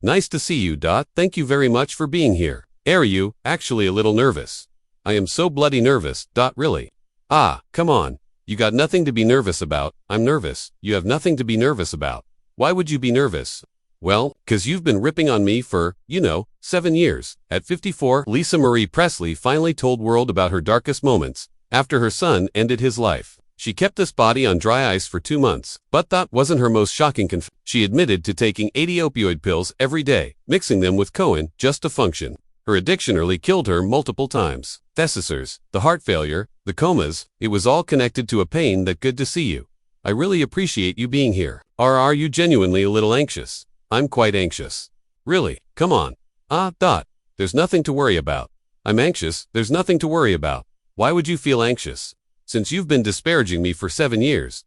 Nice to see you. Thank you very much for being here. Are you actually a little nervous? I am so bloody nervous. Really? Ah, come on. You got nothing to be nervous about. I'm nervous. You have nothing to be nervous about. Why would you be nervous? Well, 'cause you've been ripping on me for, 7 years. At 54, Lisa Marie Presley finally told world about her darkest moments after her son ended his life. She kept this body on dry ice for 2 months, but that wasn't her most shocking confession. She admitted to taking 80 opioid pills every day, mixing them with cocaine just to function. Her addiction nearly killed her multiple times. The seizures, the heart failure, the comas, it was all connected to a pain. That good to see you. I really appreciate you being here. Or are you genuinely a little anxious? I'm quite anxious. Really? Come on. There's nothing to worry about. I'm anxious. There's nothing to worry about. Why would you feel anxious? Since you've been disparaging me for 7 years,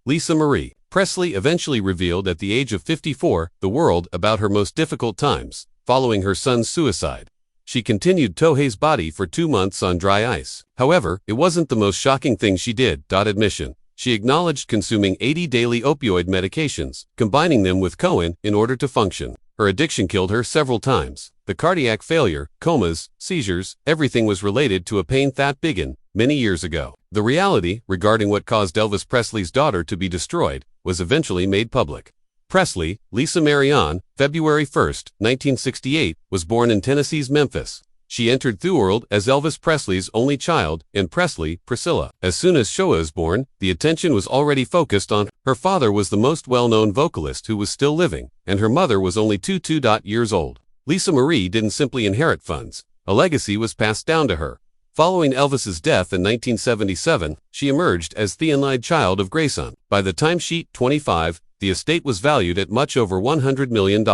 Lisa Marie Presley eventually revealed at the age of 54 the world about her most difficult times following her son's suicide. She continued Tohei's body for 2 months on dry ice. However, it wasn't the most shocking thing she did. Admission. She acknowledged consuming 80 daily opioid medications, combining them with cocaine in order to function. Her addiction killed her several times. The cardiac failure, comas, seizures, everything was related to a pain that began many years ago. The reality regarding what caused Elvis Presley's daughter to be destroyed was eventually made public. Presley, Lisa Marianne, February 1, 1968, was born in Tennessee's Memphis. She entered the world as Elvis Presley's only child, and Presley, Priscilla. As soon as Shoah was born, the attention was already focused on her. Her father was the most well-known vocalist who was still living, and her mother was only 2 years old. Lisa Marie didn't simply inherit funds. A legacy was passed down to her. Following Elvis's death in 1977, she emerged as the only child of Grayson. By the time she was 25, the estate was valued at much over $100 million.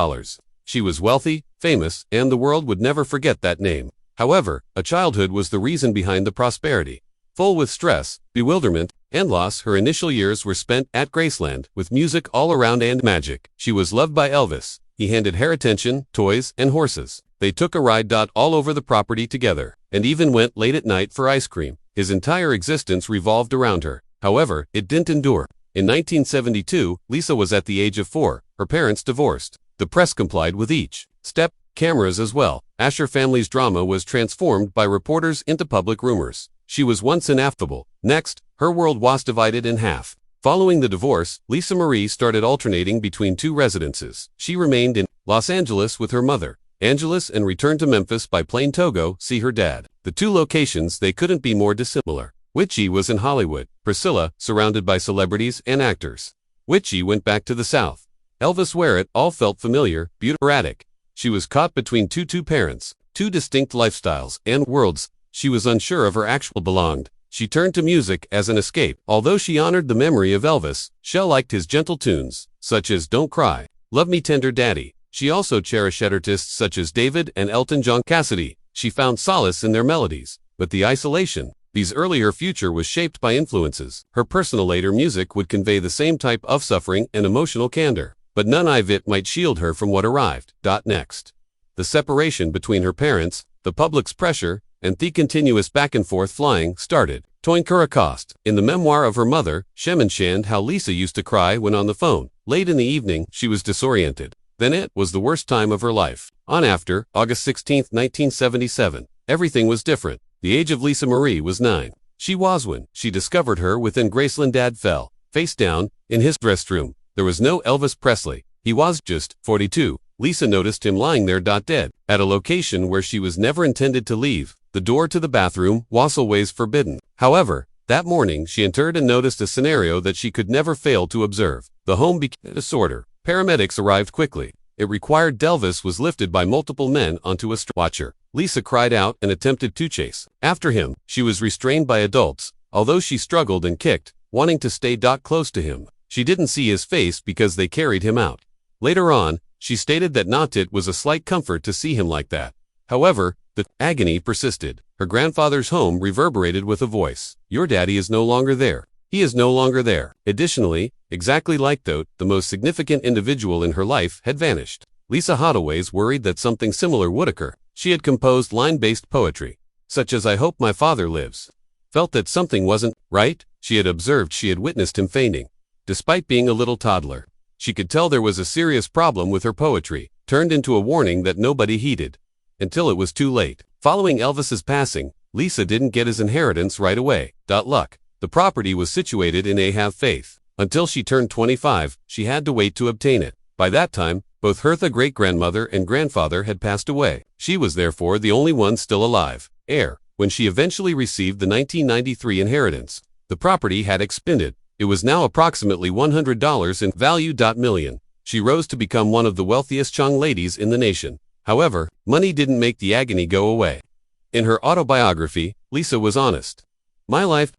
She was wealthy, famous, and the world would never forget that name. However, a childhood was the reason behind the prosperity. Full with stress, bewilderment, and loss, her initial years were spent at Graceland, with music all around and magic. She was loved by Elvis. He handed her attention, toys, and horses. They took a ride all over the property together, and even went late at night for ice cream. His entire existence revolved around her. However, it didn't endure. In 1972, Lisa was at the age of 4. Her parents divorced. The press complied with each step, cameras as well. Asher family's drama was transformed by reporters into public rumors. She was once ineffable. Next, her world was divided in half. Following the divorce, Lisa Marie started alternating between 2 residences. She remained in Los Angeles with her mother, Angeles, and returned to Memphis by plane to see her dad. The 2 locations, they couldn't be more dissimilar. Witchy was in Hollywood. Priscilla, surrounded by celebrities and actors. Witchy went back to the South. Elvis, where it all felt familiar, erratic. She was caught between two parents, 2 distinct lifestyles and worlds. She was unsure of her actual belonged. She turned to music as an escape. Although she honored the memory of Elvis, she liked his gentle tunes, such as Don't Cry, Love Me Tender Daddy. She also cherished artists such as David and Elton John. Cassidy. She found solace in their melodies, but the isolation. These earlier future was shaped by influences. Her personal later music would convey the same type of suffering and emotional candor, but none of it might shield her from what arrived. Next. The separation between her parents, the public's pressure, and the continuous back and forth flying started. Toin Kurakost. In the memoir of her mother, she mentioned how Lisa used to cry when on the phone. Late in the evening, she was disoriented. Then it was the worst time of her life. On after August 16, 1977, everything was different. The age of Lisa Marie was 9. She was when she discovered her within Graceland. Dad fell, face down, in his restroom. There was no Elvis Presley. He was just 42. Lisa noticed him lying there dead, at a location where she was never intended to leave. The door to the bathroom was always forbidden. However, that morning she entered and noticed a scenario that she could never fail to observe. The home became a disorder. Paramedics arrived quickly. It required Elvis was lifted by multiple men onto a stretcher. Lisa cried out and attempted to chase after him. She was restrained by adults, although she struggled and kicked, wanting to stay close to him. She didn't see his face because they carried him out. Later on, she stated that it was a slight comfort to see him like that. However, the agony persisted. Her grandfather's home reverberated with a voice. Your daddy is no longer there. He is no longer there. Additionally, exactly like the most significant individual in her life had vanished. Lisa Holloway's worried that something similar would occur. She had composed line-based poetry, such as I hope my father lives. Felt that something wasn't right. She had observed she had witnessed him fainting. Despite being a little toddler, she could tell there was a serious problem with her poetry. turned into a warning that nobody heeded. Until it was too late. Following Elvis's passing, Lisa didn't get his inheritance right away. Luck. The property was situated in Ahave Faith. Until she turned 25, she had to wait to obtain it. By that time, both Hertha great-grandmother and grandfather had passed away. She was therefore the only one still alive, heir, when she eventually received the 1993 inheritance. The property had expanded. It was now approximately $100 in value. Million. She rose to become one of the wealthiest young ladies in the nation. However, money didn't make the agony go away. In her autobiography, Lisa was honest. My life,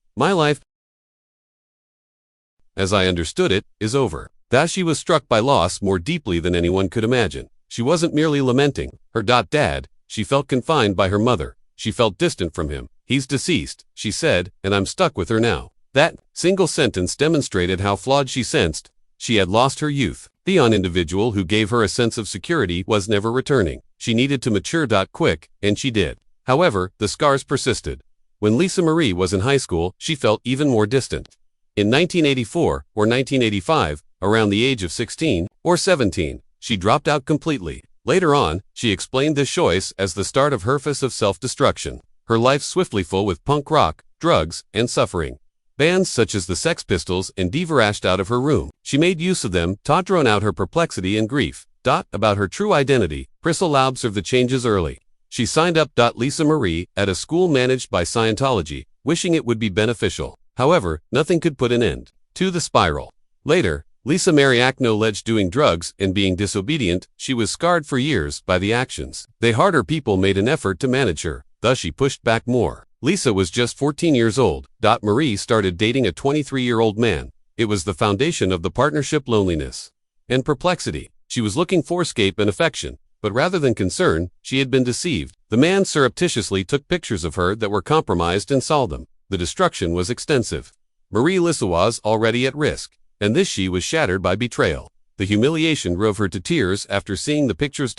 as I understood it, is over. That she was struck by loss more deeply than anyone could imagine. She wasn't merely lamenting her dad. She felt confined by her mother. She felt distant from him. He's deceased, she said, and I'm stuck with her now. That single sentence demonstrated how flawed she sensed. She had lost her youth. The individual who gave her a sense of security was never returning. She needed to mature. Quick, and she did. However, the scars persisted. When Lisa Marie was in high school, she felt even more distant. In 1984 or 1985, around the age of 16 or 17, she dropped out completely. Later on, she explained this choice as the start of her phase of self-destruction. Her life swiftly full with punk rock, drugs, and suffering. Bands such as the Sex Pistols and Diva rushed out of her room. She made use of them, drawn out her perplexity and grief. About her true identity, Priscilla observed the changes early. She signed up. Lisa Marie at a school managed by Scientology, wishing it would be beneficial. However, nothing could put an end to the spiral. Later, Lisa Marie acknowledged doing drugs and being disobedient. She was scarred for years by the actions. The harder people made an effort to manage her, thus she pushed back more. Lisa was just 14 years old. Marie started dating a 23-year-old man. It was the foundation of the partnership. Loneliness and perplexity. She was looking for escape and affection, but rather than concern, she had been deceived. The man surreptitiously took pictures of her that were compromised and sold them. The destruction was extensive. Marie Lisa was already at risk, and this she was shattered by betrayal. The humiliation drove her to tears after seeing the pictures.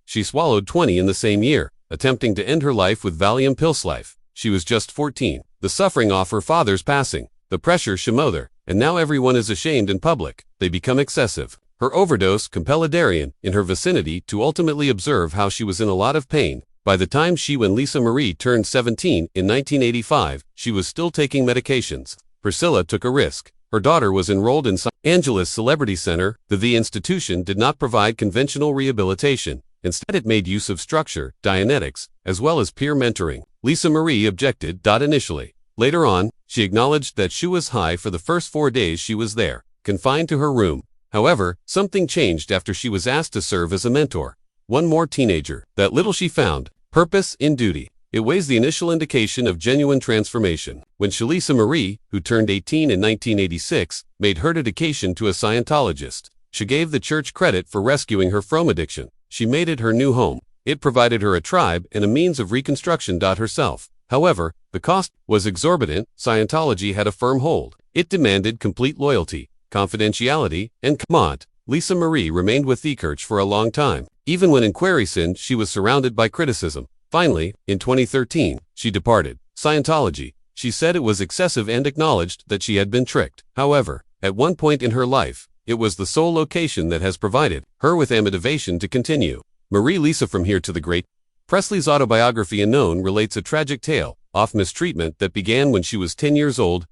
She swallowed 20 in the same year, attempting to end her life with Valium pills. She was just 14. The suffering of her father's passing, the pressure she mother, and now everyone is ashamed in public. They become excessive. Her overdose compelled Darian in her vicinity to ultimately observe how she was in a lot of pain. By the time when Lisa Marie turned 17 in 1985, she was still taking medications. Priscilla took a risk. Her daughter was enrolled in Los Angeles Celebrity Center. The institution did not provide conventional rehabilitation. Instead, it made use of structure, Dianetics, as well as peer mentoring. Lisa Marie objected. Initially. Later on, she acknowledged that she was high for the first 4 days she was there, confined to her room. However, something changed after she was asked to serve as a mentor. One more teenager. That little she found. Purpose in duty. It was the initial indication of genuine transformation. When Lisa Marie, who turned 18 in 1986, made her dedication to a Scientologist, she gave the church credit for rescuing her from addiction. She made it her new home. It provided her a tribe and a means of reconstruction. Herself. However, the cost was exorbitant. Scientology had a firm hold. It demanded complete loyalty, confidentiality, and commitment. Lisa Marie remained with the church for a long time. Even when in Querison, she was surrounded by criticism. Finally, in 2013, she departed Scientology. She said it was excessive and acknowledged that she had been tricked. However, at one point in her life, it was the sole location that has provided her with motivation to continue. Marie Lisa from Here to the Great. Presley's autobiography Unknown relates a tragic tale of mistreatment that began when she was 10 years old.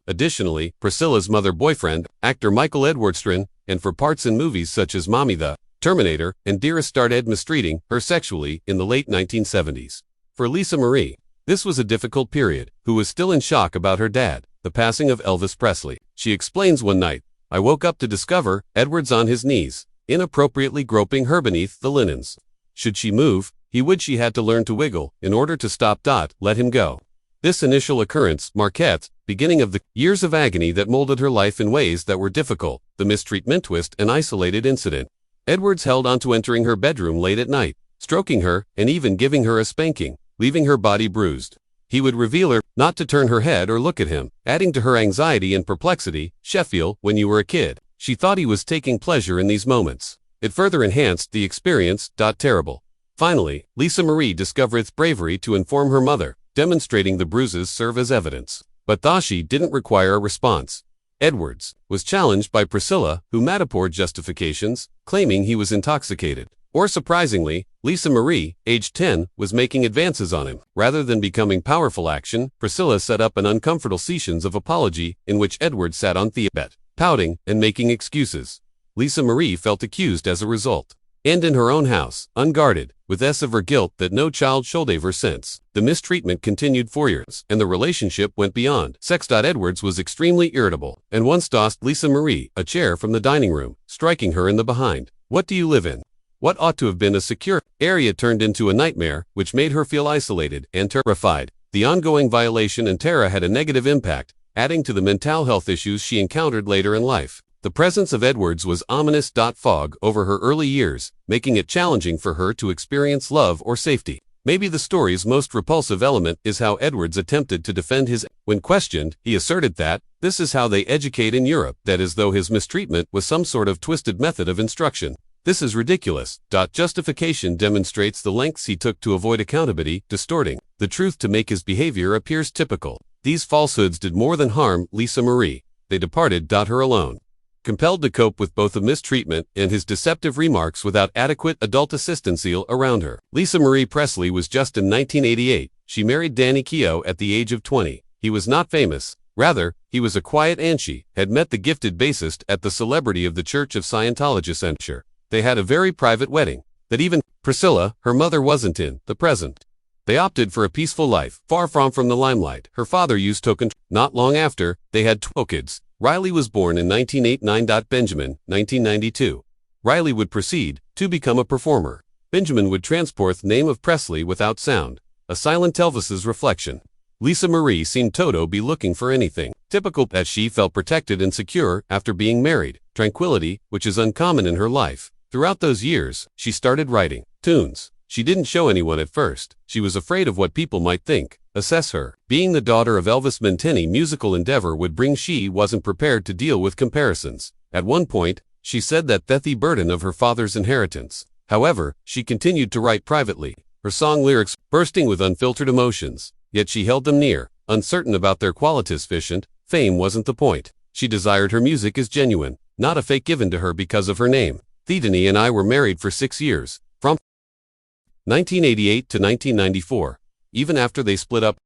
Additionally, Priscilla's mother-boyfriend, actor Michael Edwardstron, and for parts in movies such as Mommy the Terminator and Dearest started mistreating her sexually in the late 1970s. For Lisa Marie, this was a difficult period, who was still in shock about her dad, the passing of Elvis Presley. She explains, one night, I woke up to discover Edwards on his knees, inappropriately groping her beneath the linens. Should she move, she had to learn to wiggle in order to stop. Let him go. This initial occurrence marked beginning of the years of agony that molded her life in ways that were difficult. The mistreatment twist an isolated incident. Edwards held on to entering her bedroom late at night, stroking her, and even giving her a spanking, leaving her body bruised. He would reveal her not to turn her head or look at him, adding to her anxiety and perplexity. Sheffield, when you were a kid, she thought he was taking pleasure in these moments. It further enhanced the experience. Terrible. Finally, Lisa Marie discovered bravery to inform her mother, demonstrating the bruises serve as evidence. But she didn't require a response. Edwards was challenged by Priscilla, who made poor justifications, claiming he was intoxicated. Or surprisingly, Lisa Marie, aged 10, was making advances on him. Rather than becoming powerful action, Priscilla set up an uncomfortable sessions of apology in which Edwards sat on the bed, pouting and making excuses. Lisa Marie felt accused as a result. And in her own house, unguarded, with of her guilt that no child should ever since. The mistreatment continued for years, and the relationship went beyond sex. Edwards was extremely irritable, and once tossed Lisa Marie a chair from the dining room, striking her in the behind. "What do you live in? What ought to have been a secure area turned into a nightmare, which made her feel isolated and terrified. The ongoing violation and terror had a negative impact, adding to the mental health issues she encountered later in life. The presence of Edwards was ominous. Fog over her early years, making it challenging for her to experience love or safety. Maybe the story's most repulsive element is how Edwards attempted to defend his. When questioned, he asserted that, "This is how they educate in Europe," that as though his mistreatment was some sort of twisted method of instruction. This is ridiculous. Justification demonstrates the lengths he took to avoid accountability, distorting the truth to make his behavior appears typical. These falsehoods did more than harm Lisa Marie. They departed her alone, compelled to cope with both the mistreatment and his deceptive remarks without adequate adult assistance around her. Lisa Marie Presley was just in 1988. She married Danny Keough at the age of 20. He was not famous. Rather, he was a quiet, and she had met the gifted bassist at the celebrity of the Church of Scientology Center. They had a very private wedding that even Priscilla, her mother, wasn't in the present. They opted for a peaceful life, far from the limelight. Her father used token. Not long after, they had 2 kids. Riley was born in 1989. Benjamin, 1992. Riley would proceed to become a performer. Benjamin would transport the name of Presley without sound, a silent Elvis's reflection. Lisa Marie seemed to be looking for anything typical, as she felt protected and secure after being married. Tranquility, which is uncommon in her life. Throughout those years, she started writing tunes. She didn't show anyone at first. She was afraid of what people might think, assess her. Being the daughter of Elvis, any musical endeavor would bring. She wasn't prepared to deal with comparisons. At one point, she said that the burden of her father's inheritance. However, she continued to write privately, her song lyrics bursting with unfiltered emotions. Yet she held them near, uncertain about their quality. Sufficient fame wasn't the point. She desired her music as genuine, not a fake given to her because of her name. Danny and I were married for 6 years, from 1988 to 1994. Even after they split up,